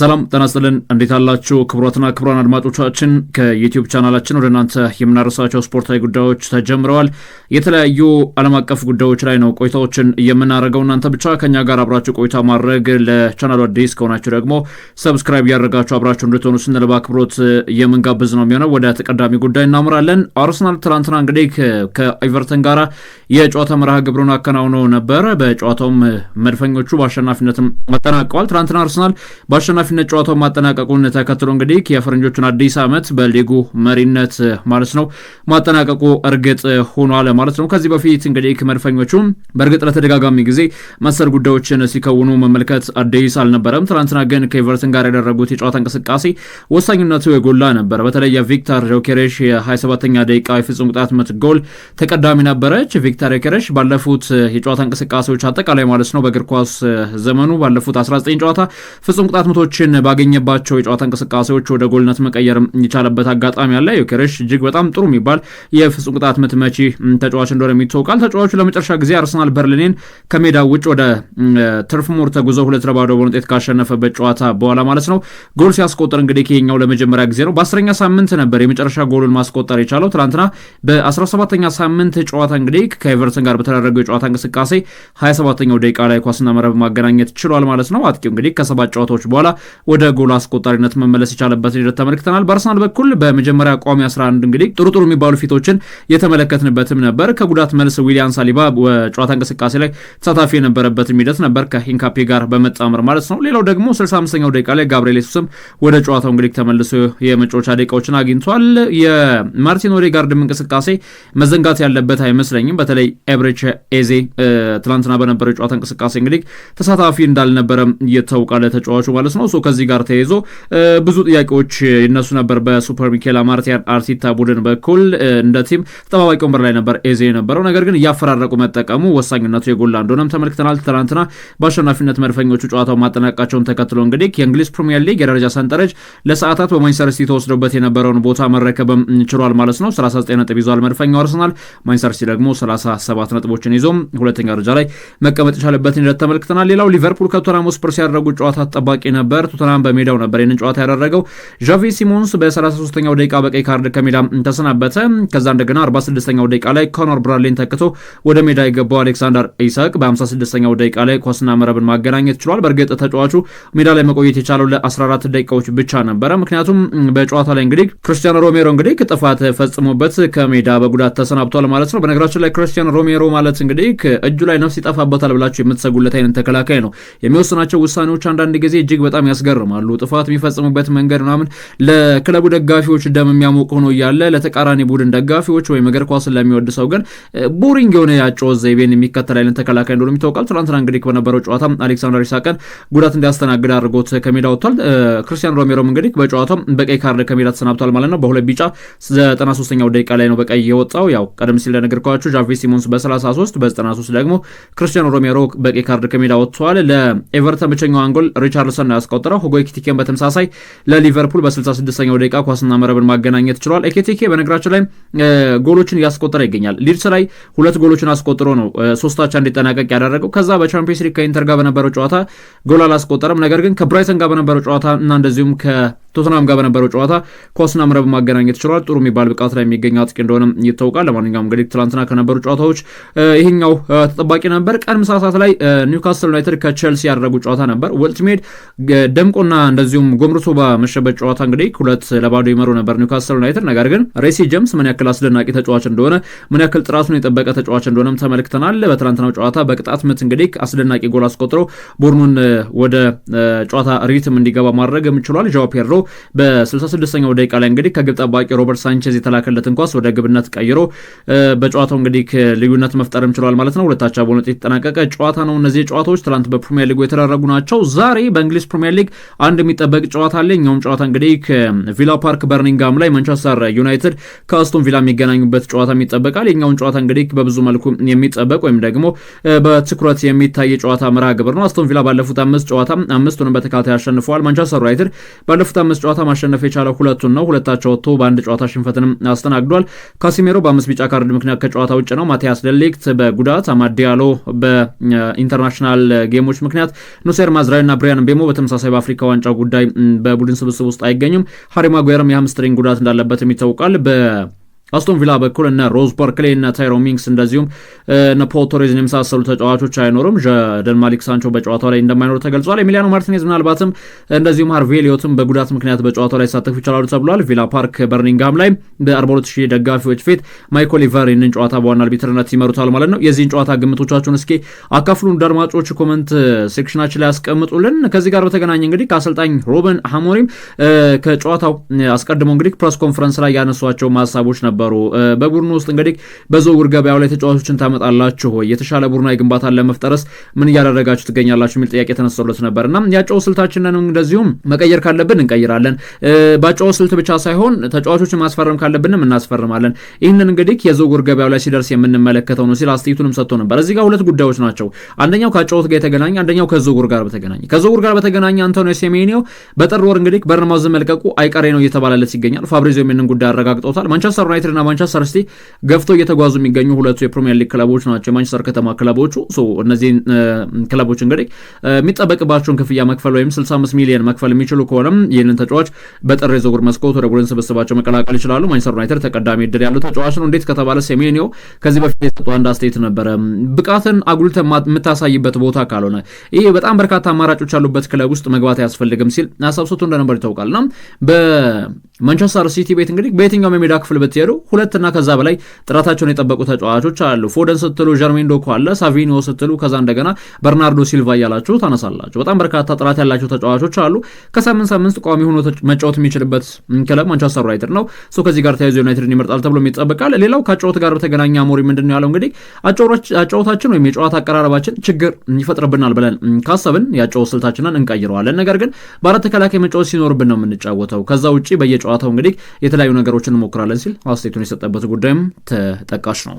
ሰላም ጤና ይስጥልን እንዴት አላችሁ ክቡራትና ክቡራን አድማጮቻችን ከዩቲዩብ ቻናላችን ወደ እናንተ የምናደርሳቸው ስፖርታዊ ጉዳዮች ተጀምረዋል። የተለያዩ ዓለም አቀፍ ጉዳዮች ላይ ነው ቆይታዎችን የምናደርገው። እናንተ ብቻ ከኛ ጋር አብራችሁ ቆይታ ማድረግ ለቻናሉ አዲስ ከሆናችሁ ደግሞ ሰብስክራይብ ያደርጋችሁ አብራችሁ እንድትሆኑ ስንል በአክብሮት የምንጋብዝ ነው የሚሆነው። ወደ ተቀዳሚ ጉዳይ እናምራለን። አርሰናል ትናንትና እንግዲህ ከኤቨርተን ጋር የጨዋታ መርሃ ግብሩን አከናውኖ ነበር። በጨዋታውም መድፈኞቹ በአሸናፊነትም አጠናቀዋል። ትናንትና አርሰናል በአሸናፊነት ጨዋታው ማጠናቀቁን ተከትሎ እንግዲህ የፈረንጆቹን አዲስ ዓመት በሊጉ መሪነት ማለት ነው ማጠናቀቁ እርግጥ ሆኗል ማለት ነው። ከዚህ በፊት እንግዲህ መድፈኞቹ በእርግጥ ለተደጋጋሚ ጊዜ መሰል ጉዳዮችን ሲከውኑ መመልከት አዲስ አልነበረም። ትናንትና ግን ከኤቨርተን ጋር ያደረጉት የጨዋታ እንቅስቃሴ ወሳኝነቱ የጎላ ነበር። በተለይ ቪክተር ዮኬሬሽ የ27ኛ ደቂቃ የፍጹም ቅጣት ምት ጎል ተቀዳሚ ነበረች። ቪክተር ዮኬሬሽ ባለፉት የጨዋታ እንቅስቃሴዎች አጠቃላይ ማለት ነው በእግር ኳስ ዘመኑ ባለፉት 19 ጨዋታ ፍጹም ቅጣት ምቶችን ባገኘባቸው የጨዋታ እንቅስቃሴዎች ወደ ጎልነት መቀየር የቻለበት አጋጣሚ አለ። ዮኬሬሽ እጅግ በጣም ጥሩ የሚባል የፍጹም ቅጣት ምት መቺ ተጫዋች እንደሆነ የሚታወቃል። ተጫዋቹ ለመጨረሻ ጊዜ አርሰናል በርሊንን ከሜዳ ውጭ ወደ ተርፍ ሞር ተጉዞ 2-0 በሆነ ውጤት ካሸነፈበት ጨዋታ በኋላ ማለት ነው ጎል ሲያስቆጥር እንግዲህ ይሄኛው ለመጀመሪያ ጊዜ ነው። በ10ኛ ሳምንት ነበር የመጨረሻ ጎሉን ማስቆጠር የቻለው። ትናንትና በ17ኛ ሳምንት ጨዋታ እንግዲህ ከኤቨርተን ጋር በተደረገው የጨዋታ እንቅስቃሴ 27ኛው ደቂቃ ላይ ኳስና መረብ ማገናኘት ችሏል ማለት ነው። አጥቂው እንግዲህ ከሰባት ጨዋታዎች በኋላ ወደ ጎል አስቆጣሪነት መመለስ የቻለበት ሂደት ተመልክተናል። በአርሰናል በኩል በመጀመሪያ ቋሚ 11 እንግዲህ ጥሩ የሚባሉ ፊቶችን የተመለከትንበትም ነበር። ከጉዳት መልስ ዊሊያን ሳሊባ በጨዋታ እንቅስቃሴ ላይ ተሳታፊ የነበረበትም ሂደት ነበር ከሂንካፔ ጋር በመጣመር ማለት ነው። ሌላው ደግሞ 65ኛው ደቂቃ ላይ ጋብሪኤል ሱስም ወደ ጨዋታው እንግዲህ ተመልሶ የመጫወቻ ደቂቃዎችን አግኝቷል። የማርቲን ኦዴጋርድም እንቅስቃሴ መዘንጋት ያለበት አይመስለኝም። በተለይ ኤብሬች ኤዜ ትናንትና በነበረው የጨዋታ እንቅስቃሴ እንግዲህ ተሳታፊ እንዳልነበረ ይታወቃል ተጫዋቹ ማለት ነው። ከዚህ ጋር ተይዞ ብዙ ጥያቄዎች ይነሱ ነበር በሱፐር ሚኬል አርቴታ ቡድን በኩል። እንደ ቲም ተጠባባቂ ወንበር ላይ ነበር ኤዜ የነበረው። ነገር ግን እያፈራረቁ መጠቀሙ ወሳኝነቱ የጎላ እንደሆነም ተመልክተናል። ትናንትና በአሸናፊነት መድፈኞቹ ጨዋታው ማጠናቀቃቸውን ተከትሎ እንግዲህ የእንግሊዝ ፕሪሚየር ሊግ የደረጃ ሰንጠረዥ ለሰዓታት በማንቸስተር ሲቲ ተወስዶበት የነበረውን ቦታ መረከብም ችሏል ማለት ነው። 39 ነጥብ ይዟል መድፈኛው አርሰናል። ማንቸስተር ሲቲ ደግሞ 37 ነጥቦችን ይዞ ሁለተኛ ደረጃ ላይ መቀመጥ የቻለበትን ሂደት ተመልክተናል። ሌላው ሊቨርፑል ከቶተንሃም ስፐርስ ያደረጉት ጨዋታ ተጠባቂ ነበር። ቶተንሃም በሜዳው ነበር ይህንን ጨዋታ ያደረገው። ዣቪ ሲሞንስ በ33ኛው ደቂቃ በቀይ ካርድ ከሜዳ ተሰናበተ። ከዛ እንደገና 46ኛው ደቂቃ ላይ ኮኖር ብራድሊን ተክቶ ወደ ሜዳ የገባው አሌክሳንደር ኢሳቅ በ56ኛው ደቂቃ ላይ ኳስና መረብን ማገናኘት ችሏል። በእርግጥ ተጫዋቹ ሜዳ ላይ መቆየት የቻለው ለ14 ደቂቃዎች ብቻ ነበረ። ምክንያቱም በጨዋታ ላይ እንግዲህ ክርስቲያኖ ሮሜሮ እንግዲህ ጥፋት ፈጽሞበት ከሜዳ በጉዳት ተሰናብቷል ማለት ነው። በነገራችን ላይ ክርስቲያኖ ሮሜሮ ማለት እንግዲህ እጁ ላይ ነፍስ ይጠፋበታል ብላችሁ የምትሰጉለት አይነት ተከላካይ ነው። የሚወስናቸው ውሳኔዎች አንዳንድ ጊዜ እጅግ በጣም ያስገርማሉ። ጥፋት የሚፈጽሙበት መንገድ ምናምን ለክለቡ ደጋፊዎች ደም የሚያሞቅ ሆኖ እያለ ለተቃራኒ ቡድን ደጋፊዎች ወይም እግር ኳስን ለሚወድ ሰው ግን ቦሪንግ የሆነ ያጨዋወት ዘይቤን የሚከተል አይነት ተከላካይ እንደሆነ ይታወቃል። ትናንትና እንግዲህ በነበረው ጨዋታ አሌክሳንደር ኢሳቅን ጉዳት እንዲያስተናግድ አድርጎት ከሜዳ ወጥቷል። ክርስቲያኖ ሮሜሮም እንግዲህ በጨዋታው በቀይ ካርድ ከሜዳ ተሰናብቷል ማለት ነው። በሁለት ቢጫ 93ኛው ደቂቃ ላይ ነው በቀይ የወጣው። ያው ቀደም ሲል ለነገርኳችሁ ዣቪ ሲሞንስ በ33 በ93 ደግሞ ክርስቲያኖ ሮሜሮ በቀይ ካርድ ከሜዳ ወጥቷል። ለኤቨርተን ብቸኛው አንጎል ሪቻርልሰን ነው ያስቆጠረው። ሁጎ ኤኪቲኬን በተመሳሳይ ለሊቨርፑል በ66ኛው ደቂቃ ኳስና መረብን ማገናኘት ችሏል። ኤኪቲኬ በነገራችን ላይ ጎሎችን እያስቆጠረ ይገኛል። ሊድስ ላይ 2 ጎሎችን አስቆጥሮ ነው 3-3 እንዲጠናቀቅ ያደረገው። ከዛ በቻምፒየንስ ሊግ ከኢንተር ጋር በነበረው ጨዋታ ጎል አላስቆጠረም። ነገር ግን ከብራይተን ጋር በነበረው ጨዋታ እና እንደዚሁም ቶተንሃም ጋር በነበረው ጨዋታ ኳስና መረብ ማገናኘት ችሏል። ጥሩ የሚባል ብቃት ላይ የሚገኝ አጥቂ እንደሆነ ይታወቃል። ለማንኛውም እንግዲህ ትናንትና ከነበሩ ጨዋታዎች ይሄኛው ተጠባቂ ነበር። ቀን ምሳ ሰዓት ላይ ኒውካስል ዩናይትድ ከቼልሲ ያደረጉ ጨዋታ ነበር። ወልትሜድ ደምቆና እንደዚሁም ጎምርቶ በመሸበት ጨዋታ እንግዲህ 2-0 ይመሩ ነበር ኒውካስል ዩናይትድ። ነገር ግን ሬሲ ጄምስ ምን ያክል አስደናቂ ተጫዋች እንደሆነ ምን ያክል ጥራቱን የጠበቀ ተጫዋች እንደሆነም ተመልክተናል። በትናንትናው ጨዋታ በቅጣት ምት እንግዲህ አስደናቂ ጎል አስቆጥሮ ቡድኑን ወደ ጨዋታ ሪትም እንዲገባ ማድረግ ችሏል። ዣኦ ፔድሮ በ66ኛው ደቂቃ ላይ እንግዲህ ከግብ ጠባቂ ሮበርት ሳንቼዝ የተላከለትን ኳስ ወደ ግብነት ቀይሮ በጨዋታው እንግዲህ ልዩነት መፍጠርም ችሏል ማለት ነው። 2-0 በሆነ ውጤት የተጠናቀቀ ጨዋታ ነው። እነዚህ ጨዋታዎች ትናንት በፕሪሚየር ሊጉ የተደረጉ ናቸው። ዛሬ በእንግሊዝ ፕሪሚየር ሊግ አንድ የሚጠበቅ ጨዋታ አለ። እኛውም ጨዋታ እንግዲህ ከቪላ ፓርክ በርሚንግሃም ላይ ማንቸስተር ዩናይትድ ከአስቶን ቪላ የሚገናኙበት ጨዋታ ይጠበቃል። የኛውን ጨዋታ እንግዲህ በብዙ መልኩ የሚጠበቅ ወይም ደግሞ በትኩረት የሚታይ ጨዋታ መርሃ ግብር ነው። አስቶን ቪላ ባለፉት 5 ጨዋታ 5ቱንም በተከታታይ አሸንፈዋል። ማንቸስተር ዩናይትድ ባለፉት ከ5 ጨዋታ ማሸነፍ የቻለው ሁለቱን ነው። ሁለታቸው ወጥቶ በአንድ ጨዋታ ሽንፈትንም አስተናግዷል። ካሲሜሮ በ5 ቢጫ ካርድ ምክንያት ከጨዋታ ውጭ ነው። ማቲያስ ደሊክት በጉዳት፣ አማድ ዲያሎ በኢንተርናሽናል ጌሞች ምክንያት፣ ኑሴር ማዝራዊ እና ብሪያን ቤሞ በተመሳሳይ በአፍሪካ ዋንጫ ጉዳይ በቡድን ስብስብ ውስጥ አይገኙም። ሃሪ ማጓየርም የሃምስትሪንግ ጉዳት እንዳለበትም ይታወቃል። አስቶን ቪላ በኩል እነ ሮዝ በርክሌ እና ታይሮ ሚንግስ እንደዚሁም እነ ፖል ቶሬዝን የመሳሰሉ ተጫዋቾች አይኖርም። ዣደን ማሊክ ሳንቾ በጨዋታው ላይ እንደማይኖር ተገልጿል። ኤሚሊያኖ ማርቲኔዝ ምናልባትም እንደዚሁም ሃርቬ ኤሊዮትም በጉዳት ምክንያት በጨዋታው ላይ ሳተፉ ይችላሉ ተብሏል። ቪላ ፓርክ በርሚንግሃም ላይ በ42000 ደጋፊዎች ፊት ማይክ ኦሊቨር ይህንን ጨዋታ በዋና አርቢትርነት ይመሩታል ማለት ነው። የዚህን ጨዋታ ግምቶቻችሁን እስኪ አካፍሉን፣ አድማጮች ኮመንት ሴክሽናችን ላይ ያስቀምጡልን። ከዚህ ጋር በተገናኘ እንግዲህ ከአሰልጣኝ ሩበን አሞሪም ከጨዋታው አስቀድሞ እንግዲህ ፕሬስ ኮንፈረንስ ላይ ያነሷቸው ሀሳቦች ነበሩ። በቡድኑ ውስጥ እንግዲህ በዝውውር ገበያው ላይ ተጫዋቾችን ታመጣላችሁ ወይ? የተሻለ ቡድናዊ ግንባታን ለመፍጠርስ ምን እያደረጋችሁ ትገኛላችሁ? የሚል ጥያቄ ተነስቶለት ነበርና ያጨዋወት ስልታችንን እንደዚሁም መቀየር ካለብን እንቀይራለን። ባጨዋወት ስልት ብቻ ሳይሆን ተጫዋቾችን ማስፈረም ካለብንም እናስፈርማለን። ይህንን እንግዲህ የዝውውር ገበያው ላይ ሲደርስ የምንመለከተው ነው ሲል አስተያየቱንም ሰጥቶ ነበር። እዚህ ጋር ሁለት ጉዳዮች ናቸው። አንደኛው ከአጨዋወት ጋር የተገናኘ፣ አንደኛው ከዝውውር ጋር በተገናኘ። ከዝውውር ጋር በተገናኘ አንቶኒዮ ሴሜኒዮ በጥር ወር እንግዲህ በርንማውዝ መልቀቁ አይቀሬ ነው እየተባለለት ይገኛል። ፋብሪዚዮ ይህንን ጉዳይ አረጋግጦታል። ማንቸስተር ዩናይትድ እና ማንቸስተር ሲቲ ገፍቶ እየተጓዙ የሚገኙ ሁለቱ የፕሪሚየር ሊግ ክለቦች ናቸው። የማንቸስተር ከተማ ክለቦቹ እነዚህ ክለቦች እንግዲህ የሚጠበቅባቸውን ክፍያ መክፈል ወይም 65 ሚሊዮን መክፈል የሚችሉ ከሆነም ይህንን ተጫዋች በጥር የዝውውር መስኮት ወደ ቡድን ስብስባቸው መቀላቀል ይችላሉ። ማንቸስተር ዩናይትድ ተቀዳሚ እድል ያለው ተጫዋች ነው። እንዴት ከተባለ ሴሜኒዮ ከዚህ በፊት የሰጡ አንድ አስተያየት ነበረ። ብቃትን አጉልተ የምታሳይበት ቦታ ካልሆነ ይሄ በጣም በርካታ አማራጮች ያሉበት ክለብ ውስጥ መግባት አያስፈልግም ሲል አሳብሶቱ እንደነበር ይታወቃልና በማንቸስተር ሲቲ ቤት እንግዲህ በየትኛውም የሜዳ ክፍል ብትሄዱ ሁለትና ከዛ በላይ ጥራታቸውን የጠበቁ ተጫዋቾች አሉ። ፎደን ስትሉ ጀርሜን ዶኮ አለ፣ ሳቪኒዮ ስትሉ ከዛ እንደገና በርናርዶ ሲልቫ እያላችሁ ታነሳላችሁ። በጣም በርካታ ጥራት ያላቸው ተጫዋቾች አሉ። ከሳምንት ቋሚ ሆኖ መጫወት የሚችልበት ክለብ ማንቸስተር ዩናይትድ ነው። ከዚህ ጋር ተያይዞ ዩናይትድን ይመርጣል ተብሎ ይጠበቃል። ሌላው ከጨዋታ ጋር በተገናኘ አሞሪም ምንድነው ያለው? እንግዲህ አጨዋወታችን ወይም የጨዋታ አቀራረባችን ችግር ይፈጥርብናል ብለን ካሰብን የጨዋታ ስልታችንን እንቀይረዋለን። ነገር ግን በአራት ተከላካይ መጫወት ሲኖርብን ነው የምንጫወተው። ከዛ ውጪ በየጨዋታው እንግዲህ የተለያዩ ነገሮችን እንሞክራለን ሲል አስተያየቱን የሰጠበት ጉዳይም ተጠቃሽ ነው።